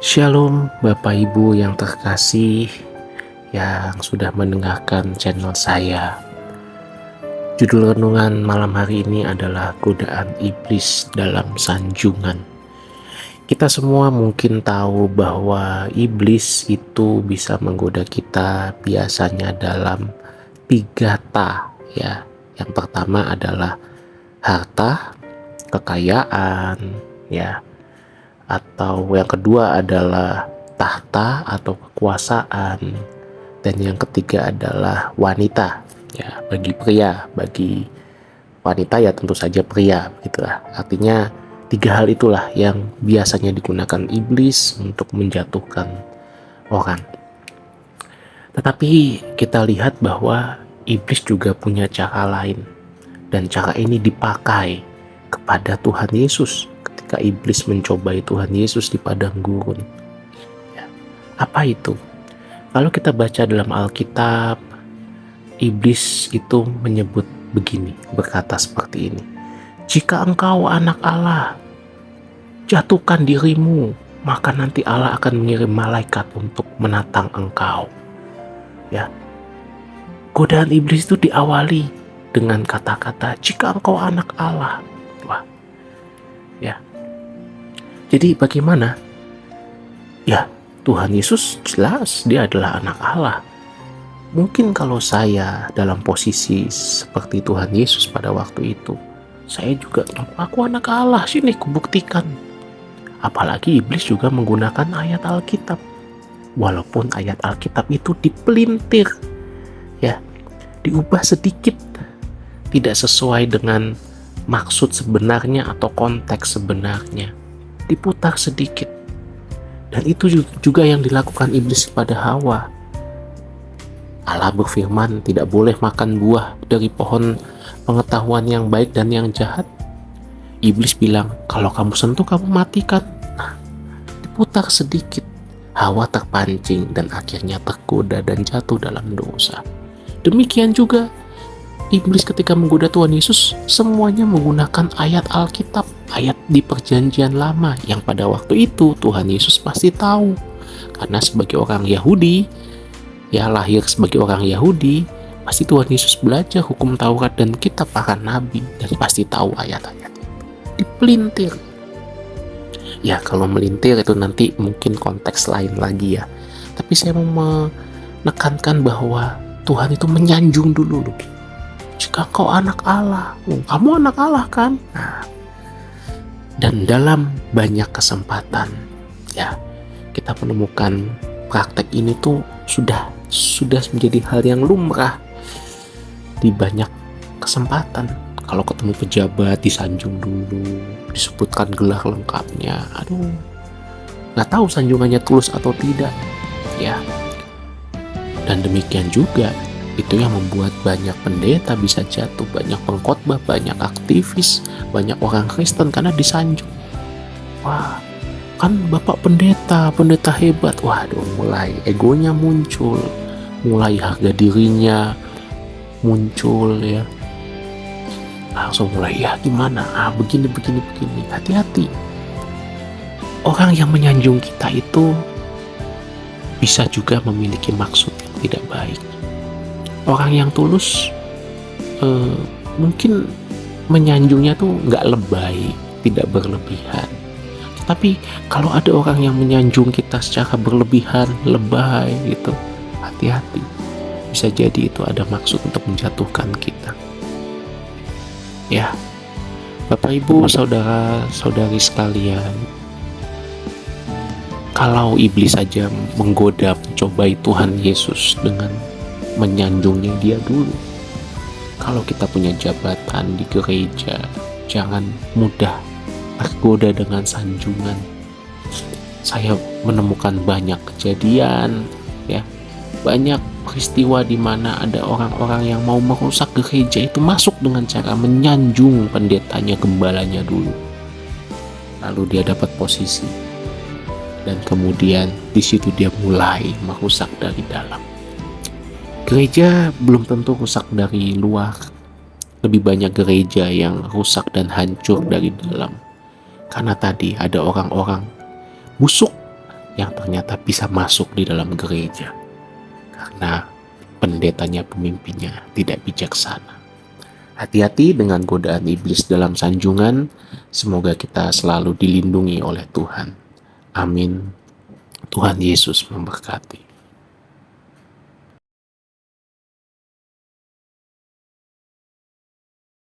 Shalom Bapak Ibu yang terkasih yang sudah mendengarkan channel saya. Judul renungan malam hari ini adalah godaan iblis dalam sanjungan. Kita semua mungkin tahu bahwa iblis itu bisa menggoda kita biasanya dalam 3 ya. Yang pertama adalah harta, kekayaan ya. Atau yang kedua adalah tahta atau kekuasaan, dan yang ketiga adalah wanita ya. Bagi wanita ya tentu saja pria gitulah. Artinya 3 hal itulah yang biasanya digunakan iblis untuk menjatuhkan orang. Tetapi kita lihat bahwa iblis juga punya cara lain, dan cara ini dipakai kepada Tuhan Yesus ketika iblis mencobai Tuhan Yesus di padang gurun. Ya. Apa itu? Kalau kita baca dalam Alkitab, iblis itu menyebut begini, berkata seperti ini. Jika engkau anak Allah, jatuhkan dirimu, maka nanti Allah akan mengirim malaikat untuk menatang engkau. Ya. Godaan iblis itu diawali dengan kata-kata jika engkau anak Allah. Wah. Ya. Jadi bagaimana? Ya, Tuhan Yesus jelas dia adalah anak Allah. Mungkin kalau saya dalam posisi seperti Tuhan Yesus pada waktu itu, saya juga aku anak Allah, sini kubuktikan. Apalagi iblis juga menggunakan ayat Alkitab. Walaupun ayat Alkitab itu dipelintir, ya, diubah sedikit, tidak sesuai dengan maksud sebenarnya atau konteks sebenarnya, diputar sedikit. Dan itu juga yang dilakukan iblis kepada Hawa. Allah berfirman tidak boleh makan buah dari pohon pengetahuan yang baik dan yang jahat. Iblis bilang kalau kamu sentuh kamu matikan. Nah, diputar sedikit, Hawa terpancing dan akhirnya tergoda dan jatuh dalam dosa. Demikian juga iblis ketika menggoda Tuhan Yesus, semuanya menggunakan ayat Alkitab, ayat di perjanjian lama yang pada waktu itu Tuhan Yesus pasti tahu. Karena sebagai orang Yahudi, ya lahir sebagai orang Yahudi, pasti Tuhan Yesus belajar hukum Taurat dan kitab para nabi dan pasti tahu ayat-ayat itu. Dipelintir. Ya kalau melintir itu nanti mungkin konteks lain lagi ya. Tapi saya mau menekankan bahwa Tuhan itu menyanjung dulu loh. Jika kau anak Allah, kamu anak Allah kan? Nah, dan dalam banyak kesempatan, ya kita menemukan praktek ini tuh sudah menjadi hal yang lumrah di banyak kesempatan. Kalau ketemu pejabat disanjung dulu, disebutkan gelar lengkapnya. Aduh, nggak tahu sanjungannya tulus atau tidak, ya. Dan demikian juga itu yang membuat banyak pendeta bisa jatuh, banyak pengkhotbah, banyak aktivis, banyak orang Kristen karena disanjung. Wah, kan bapak pendeta hebat. Waduh, mulai egonya muncul, mulai harga dirinya muncul ya. Langsung mulai ya gimana? Begini. Hati-hati. Orang yang menyanjung kita itu bisa juga memiliki maksud yang tidak baik. Orang yang tulus mungkin menyanjungnya tuh nggak lebay, tidak berlebihan. Tapi kalau ada orang yang menyanjung kita secara berlebihan, lebay gitu, hati-hati. Bisa jadi itu ada maksud untuk menjatuhkan kita. Ya, Bapak Ibu, saudara-saudari sekalian, kalau iblis saja menggoda, mencobai Tuhan Yesus dengan menyanjungnya dia dulu. Kalau kita punya jabatan di gereja, jangan mudah tergoda dengan sanjungan. Saya menemukan banyak kejadian, ya, banyak peristiwa di mana ada orang-orang yang mau merusak gereja itu masuk dengan cara menyanjung pendetanya, gembalanya dulu. Lalu dia dapat posisi, dan kemudian di situ dia mulai merusak dari dalam. Gereja belum tentu rusak dari luar. Lebih banyak gereja yang rusak dan hancur dari dalam. Karena tadi ada orang-orang busuk yang ternyata bisa masuk di dalam gereja karena pendetanya, pemimpinnya tidak bijaksana. Hati-hati dengan godaan iblis dalam sanjungan. Semoga kita selalu dilindungi oleh Tuhan. Amin. Tuhan Yesus memberkati.